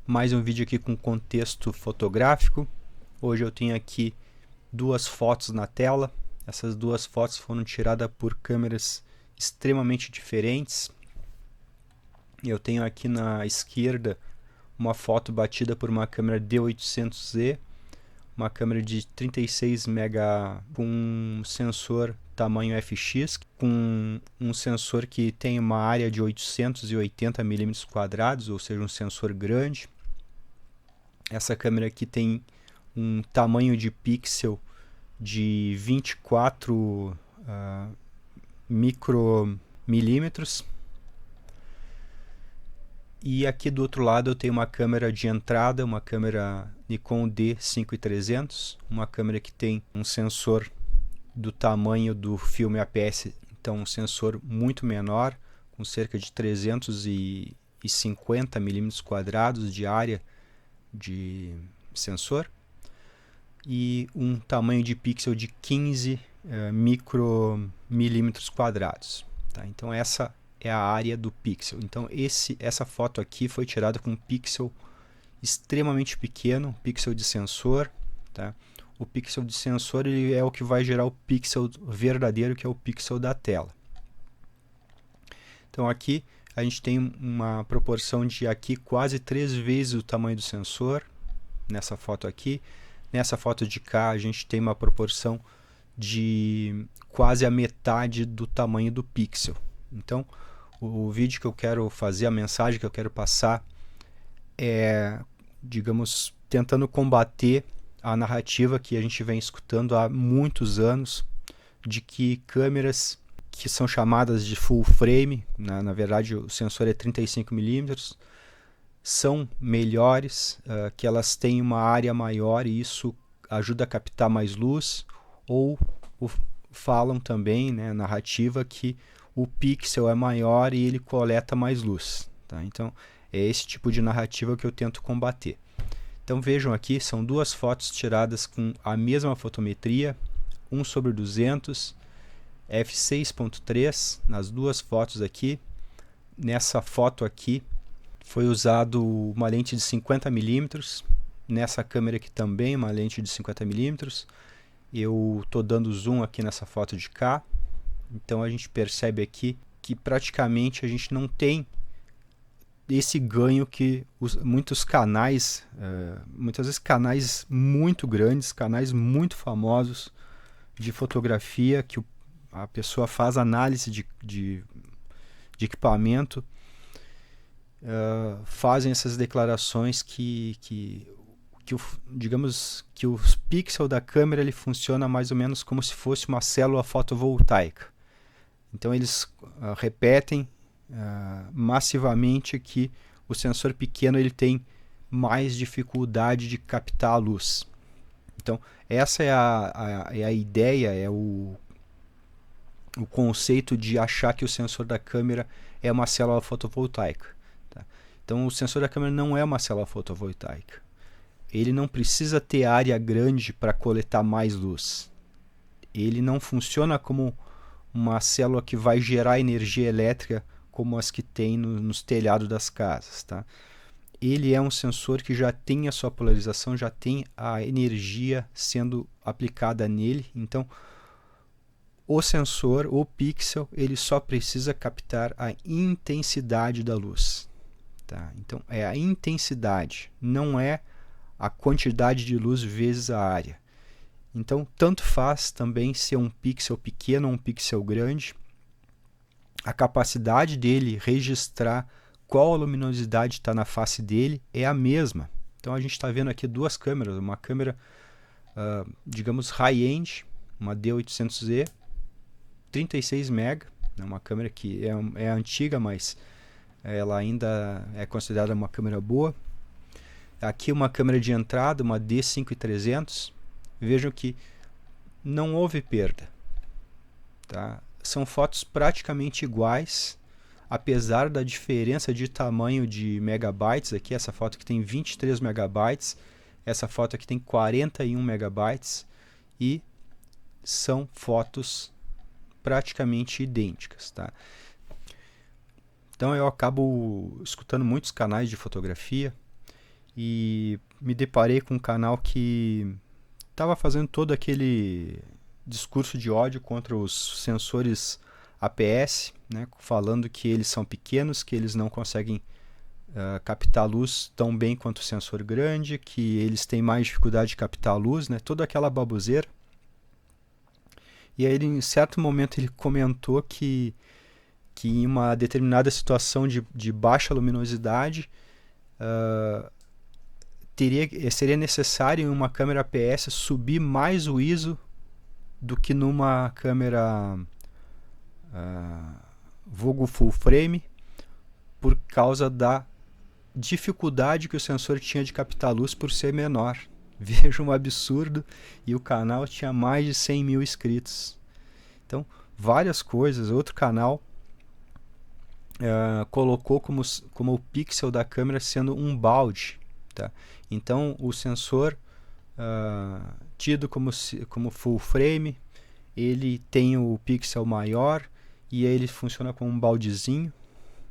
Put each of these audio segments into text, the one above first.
Mais um vídeo aqui com contexto fotográfico. Hoje eu tenho aqui duas fotos na tela. Essas duas fotos foram tiradas por câmeras extremamente diferentes. Eu tenho aqui na esquerda uma foto batida por uma câmera D800Z, uma câmera de 36 mega com um sensor tamanho FX, com um sensor que tem uma área de 880 mm², ou seja, um sensor grande. Essa câmera aqui tem um tamanho de pixel de 24 micromilímetros. E aqui do outro lado eu tenho uma câmera de entrada, uma câmera Nikon D5300, uma câmera que tem um sensor do tamanho do filme APS, então um sensor muito menor, com cerca de 350 mm² de área de sensor, e um tamanho de pixel de 15 micromilímetros². Tá? Então essa é a área do pixel. Então essa foto aqui foi tirada com um pixel extremamente pequeno, um pixel de sensor. Tá? O pixel de sensor ele é o que vai gerar o pixel verdadeiro, que é o pixel da tela. Então aqui a gente tem uma proporção de aqui quase 3 vezes o tamanho do sensor, nessa foto aqui. Nessa foto de cá a gente tem uma proporção de quase a metade do tamanho do pixel. Então o vídeo que eu quero fazer, a mensagem que eu quero passar é, digamos, tentando combater a narrativa que a gente vem escutando há muitos anos de que câmeras que são chamadas de full frame, na verdade o sensor é 35 mm, são melhores, que elas têm uma área maior e isso ajuda a captar mais luz, ou falam também, né, narrativa, que o pixel é maior e ele coleta mais luz. Tá? Então é esse tipo de narrativa que eu tento combater. Então vejam aqui, são duas fotos tiradas com a mesma fotometria, 1/200, f6.3, nas duas fotos aqui. Nessa foto aqui foi usado uma lente de 50 mm, nessa câmera aqui também uma lente de 50 mm. Eu estou dando zoom aqui nessa foto de cá, então a gente percebe aqui que praticamente a gente não tem esse ganho que muitos canais, muitas vezes canais muito grandes, canais muito famosos de fotografia, que a pessoa faz análise de equipamento, fazem essas declarações digamos que o pixel da câmera ele funciona mais ou menos como se fosse uma célula fotovoltaica. Então eles repetem massivamente que o sensor pequeno ele tem mais dificuldade de captar a luz. Então essa é a ideia, é o conceito de achar que o sensor da câmera é uma célula fotovoltaica. Tá? Então o sensor da câmera não é uma célula fotovoltaica. Ele não precisa ter área grande para coletar mais luz. Ele não funciona como uma célula que vai gerar energia elétrica como as que tem nos telhados das casas. Tá? Ele é um sensor que já tem a sua polarização, já tem a energia sendo aplicada nele. Então o sensor, o pixel, ele só precisa captar a intensidade da luz. Tá? Então é a intensidade, não é a quantidade de luz vezes a área. Então tanto faz também ser um pixel pequeno ou um pixel grande, a capacidade dele registrar qual a luminosidade está na face dele é a mesma. Então a gente está vendo aqui duas câmeras, uma câmera digamos high-end, uma D800Z, 36 mega, uma câmera que é antiga, mas ela ainda é considerada uma câmera boa. Aqui uma câmera de entrada, uma D5300. Vejam que não houve perda. Tá? São fotos praticamente iguais, apesar da diferença de tamanho de megabytes. Aqui essa foto que tem 23 megabytes, essa foto aqui tem 41 megabytes, e são fotos praticamente idênticas. Tá? Então eu acabo escutando muitos canais de fotografia e me deparei com um canal que estava fazendo todo aquele discurso de ódio contra os sensores APS, né, falando que eles são pequenos, que eles não conseguem captar luz tão bem quanto o sensor grande, que eles têm mais dificuldade de captar luz, né, toda aquela baboseira. E aí, em certo momento, ele comentou que em uma determinada situação de baixa luminosidade, seria necessário em uma câmera APS subir mais o ISO do que numa câmera vulgo full frame, por causa da dificuldade que o sensor tinha de captar luz por ser menor. Veja um absurdo, e o canal tinha mais de 100 mil inscritos. Então, várias coisas. Outro canal colocou como o pixel da câmera sendo um balde. Tá? Então, o sensor tido como full frame, ele tem o pixel maior e aí ele funciona como um baldezinho,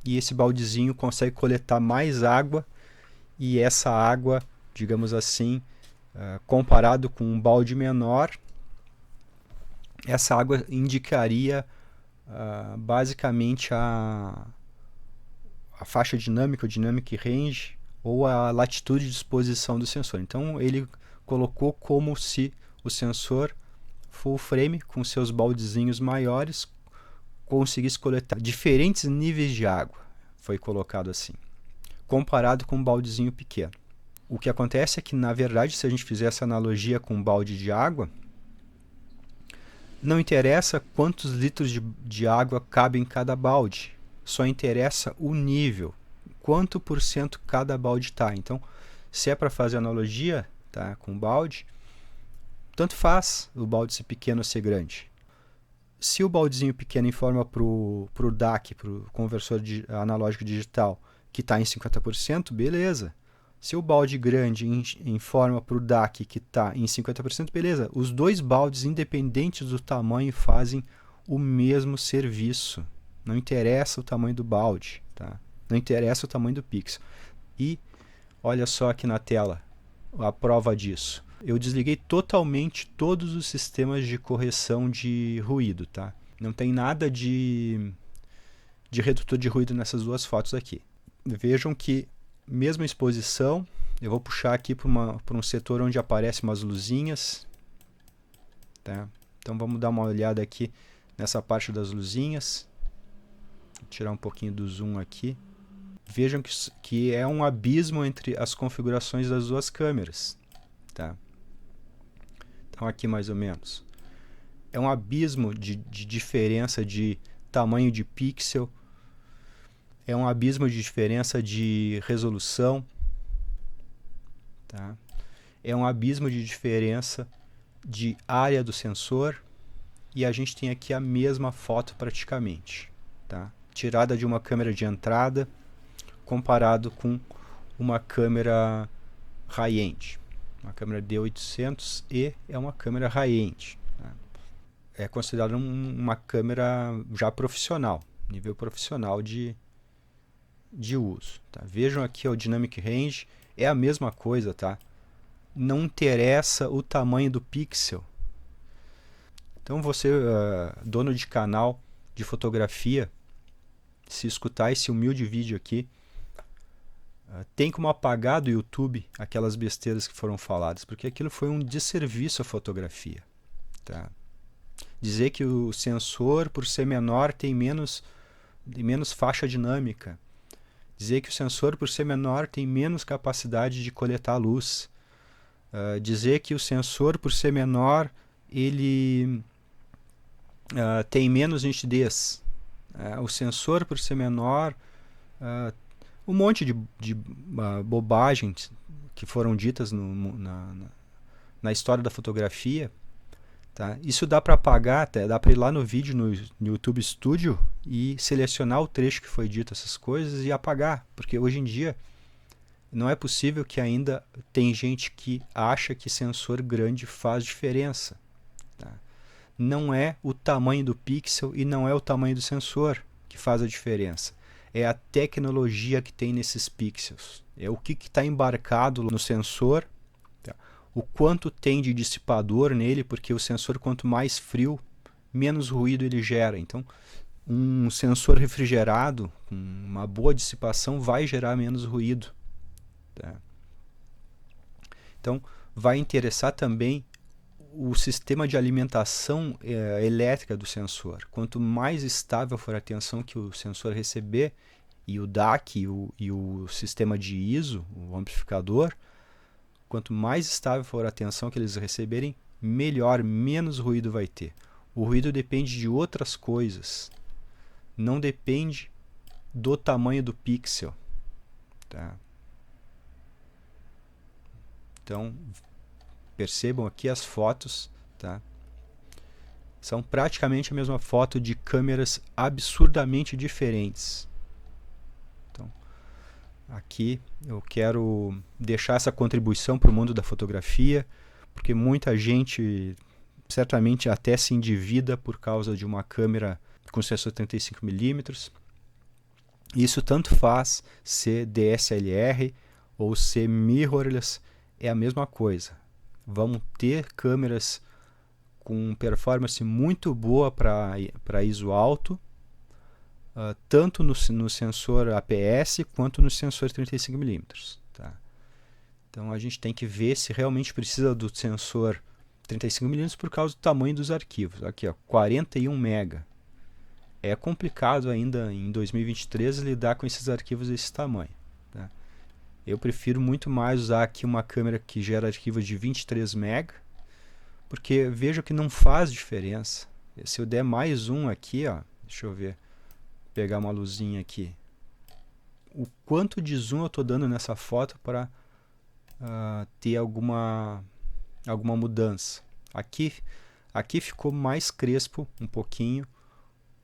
e esse baldezinho consegue coletar mais água, e essa água, digamos assim, comparado com um balde menor, essa água indicaria basicamente a faixa dinâmica, o dynamic range, ou a latitude de exposição do sensor. Então ele colocou como se o sensor full frame, com seus baldezinhos maiores, conseguisse coletar diferentes níveis de água. Foi colocado assim, comparado com um baldezinho pequeno. O que acontece é que, na verdade, se a gente fizer essa analogia com um balde de água, não interessa quantos litros de água cabem em cada balde, só interessa o nível, quanto por cento cada balde está. Então, se é para fazer analogia, tá, com balde, tanto faz o balde ser pequeno ou ser grande. Se o baldezinho pequeno informa para o DAC, para o conversor analógico digital, que está em 50%, beleza. Se o balde grande informa para o DAC que está em 50%, beleza. Os dois baldes, independentes do tamanho, fazem o mesmo serviço. Não interessa o tamanho do balde, tá? Não interessa o tamanho do pixel. E olha só aqui na tela a prova disso. Eu desliguei totalmente todos os sistemas de correção de ruído, tá? Não tem nada de redutor de ruído nessas duas fotos aqui. Vejam que, mesma exposição, eu vou puxar aqui para um setor onde aparecem umas luzinhas, tá? Então vamos dar uma olhada aqui nessa parte das luzinhas. Vou tirar um pouquinho do zoom aqui. Vejam que é um abismo entre as configurações das duas câmeras, tá? Então aqui mais ou menos. É um abismo de diferença de tamanho de pixel. É um abismo de diferença de resolução. Tá? É um abismo de diferença de área do sensor. E a gente tem aqui a mesma foto praticamente. Tá? Tirada de uma câmera de entrada, comparado com uma câmera high-end. Uma câmera D800 e é uma câmera high-end. Tá? É considerada uma câmera já profissional, nível profissional de uso. Tá? Vejam aqui o Dynamic Range, é a mesma coisa, tá? Não interessa o tamanho do pixel. Então você, dono de canal de fotografia, se escutar esse humilde vídeo aqui, tem como apagar do YouTube aquelas besteiras que foram faladas, porque aquilo foi um desserviço à fotografia. Tá? Dizer que o sensor, por ser menor, tem menos faixa dinâmica. Dizer que o sensor, por ser menor, tem menos capacidade de coletar luz. Dizer que o sensor, por ser menor, ele tem menos nitidez. O sensor, por ser menor, um monte de bobagens que foram ditas na história da fotografia. Tá? Isso dá para apagar, até dá para ir lá no vídeo no YouTube Studio e selecionar o trecho que foi dito, essas coisas, e apagar, porque hoje em dia não é possível que ainda tem gente que acha que sensor grande faz diferença. Tá? Não é o tamanho do pixel e não é o tamanho do sensor que faz a diferença. é a tecnologia que tem nesses pixels. É o que está embarcado no sensor, tá? O quanto tem de dissipador nele, porque o sensor, quanto mais frio, menos ruído ele gera. Então, um sensor refrigerado, com uma boa dissipação, vai gerar menos ruído, tá? Então, vai interessar também o sistema de alimentação elétrica do sensor. Quanto mais estável for a tensão que o sensor receber, e o DAC e o sistema de ISO, o amplificador, quanto mais estável for a tensão que eles receberem, melhor, menos ruído vai ter. O ruído depende de outras coisas, não depende do tamanho do pixel, tá? Então, percebam aqui as fotos, tá? São praticamente a mesma foto de câmeras absurdamente diferentes. Então, aqui eu quero deixar essa contribuição para o mundo da fotografia, porque muita gente certamente até se endivida por causa de uma câmera com sensor 35mm. Isso tanto faz ser DSLR ou ser mirrorless, é a mesma coisa. Vamos ter câmeras com performance muito boa para ISO alto, tanto no sensor APS quanto no sensor 35mm. Tá? Então a gente tem que ver se realmente precisa do sensor 35mm por causa do tamanho dos arquivos. Aqui, ó, 41 MB. É complicado ainda em 2023 lidar com esses arquivos desse tamanho. Tá? Eu prefiro muito mais usar aqui uma câmera que gera arquivos de 23 MB, porque vejo que não faz diferença. Se eu der mais um aqui, ó, deixa eu ver, pegar uma luzinha aqui, o quanto de zoom eu estou dando nessa foto para ter alguma mudança. Aqui ficou mais crespo um pouquinho,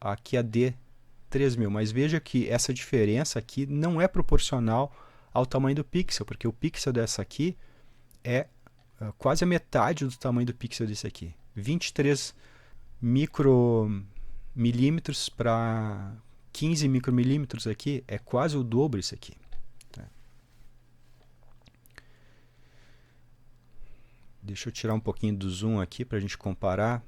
aqui a D3000, mas veja que essa diferença aqui não é proporcional ao tamanho do pixel, porque o pixel dessa aqui é quase a metade do tamanho do pixel desse aqui. 23 micromilímetros para 15 micromilímetros aqui é quase o dobro isso aqui. Tá? Deixa eu tirar um pouquinho do zoom aqui para a gente comparar.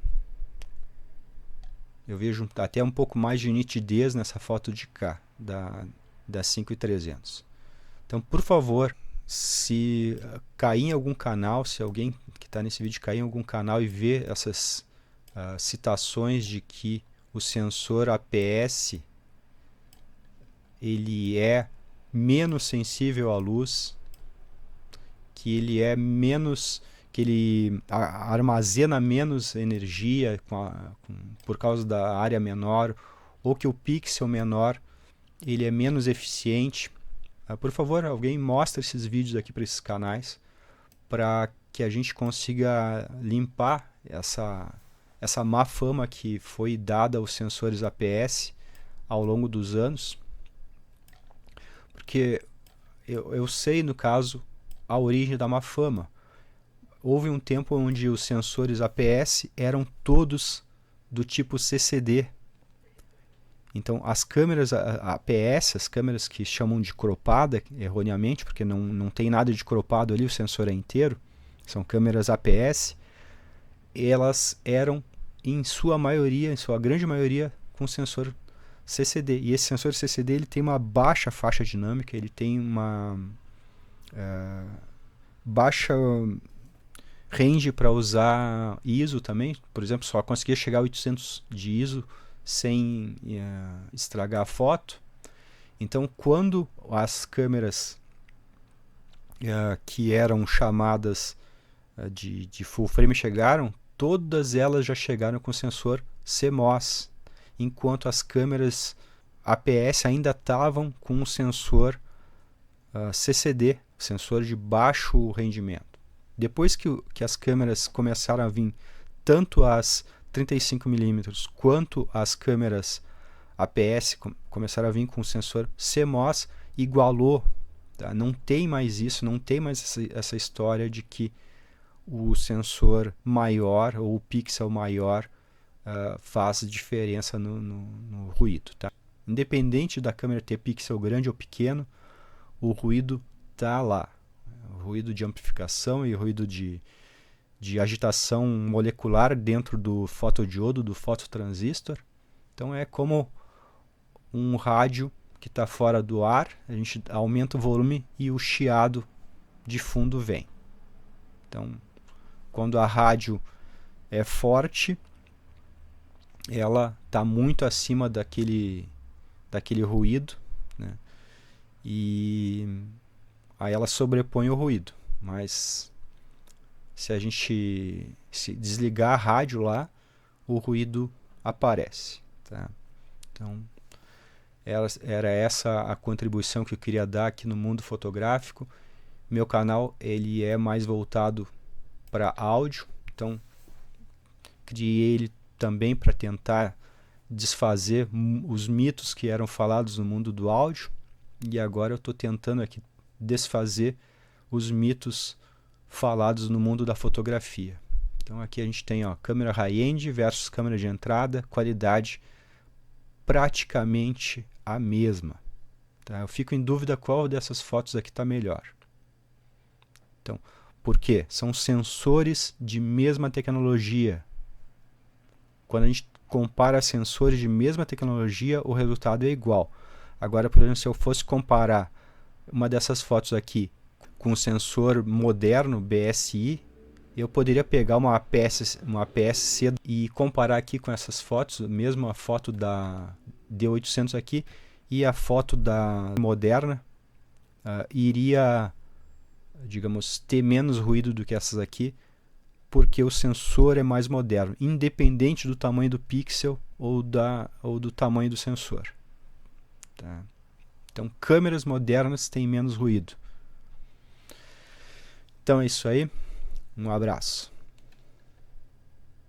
Eu vejo até um pouco mais de nitidez nessa foto de cá, da 5300. Então, por favor, se cair em algum canal, se alguém que está nesse vídeo cair em algum canal e ver essas citações de que o sensor APS ele é menos sensível à luz, que ele é menos, que ele armazena menos energia por causa da área menor, ou que o pixel menor ele é menos eficiente, por favor, alguém mostre esses vídeos aqui para esses canais, para que a gente consiga limpar essa má fama que foi dada aos sensores APS ao longo dos anos. Porque eu sei, no caso, a origem da má fama. Houve um tempo onde os sensores APS eram todos do tipo CCD. Então, as câmeras APS, as câmeras que chamam de cropada, erroneamente, porque não tem nada de cropado ali, o sensor é inteiro, são câmeras APS, elas eram, em sua grande maioria, com sensor CCD. E esse sensor CCD ele tem uma baixa faixa dinâmica, ele tem uma baixa range para usar ISO também. Por exemplo, só conseguia chegar a 800 de ISO sem estragar a foto. Então, quando as câmeras que eram chamadas de full frame chegaram, todas elas já chegaram com sensor CMOS, enquanto as câmeras APS ainda estavam com o sensor CCD, sensor de baixo rendimento. Depois que as câmeras começaram a vir, tanto as 35mm quanto as câmeras APS começaram a vir com o sensor CMOS, igualou. Tá? Não tem mais isso, não tem mais essa história de que o sensor maior ou o pixel maior faz diferença no ruído. Tá? Independente da câmera ter pixel grande ou pequeno, o ruído está lá. O ruído de amplificação e o ruído de agitação molecular dentro do fotodiodo, do fototransistor. Então é como um rádio que está fora do ar, a gente aumenta o volume e o chiado de fundo vem. Então, quando a rádio é forte, ela está muito acima daquele ruído, né? E aí ela sobrepõe o ruído. Mas se a gente desligar a rádio lá, o ruído aparece, tá? Então, era essa a contribuição que eu queria dar aqui no mundo fotográfico. Meu canal ele é mais voltado para áudio, então criei ele também para tentar desfazer os mitos que eram falados no mundo do áudio, e agora eu estou tentando aqui desfazer os mitos falados no mundo da fotografia. Então aqui a gente tem, ó, câmera high-end versus câmera de entrada, qualidade praticamente a mesma, tá? Eu fico em dúvida qual dessas fotos aqui está melhor. Então, por quê? São sensores de mesma tecnologia. Quando a gente compara sensores de mesma tecnologia, o resultado é igual. Agora, por exemplo, se eu fosse comparar uma dessas fotos aqui com um sensor moderno, BSI, eu poderia pegar uma APS-C e comparar aqui com essas fotos, mesmo a foto da D800 aqui e a foto da moderna, iria, digamos, ter menos ruído do que essas aqui, porque o sensor é mais moderno, independente do tamanho do pixel ou do tamanho do sensor, tá? Então, câmeras modernas têm menos ruído. Então é isso aí. Um abraço.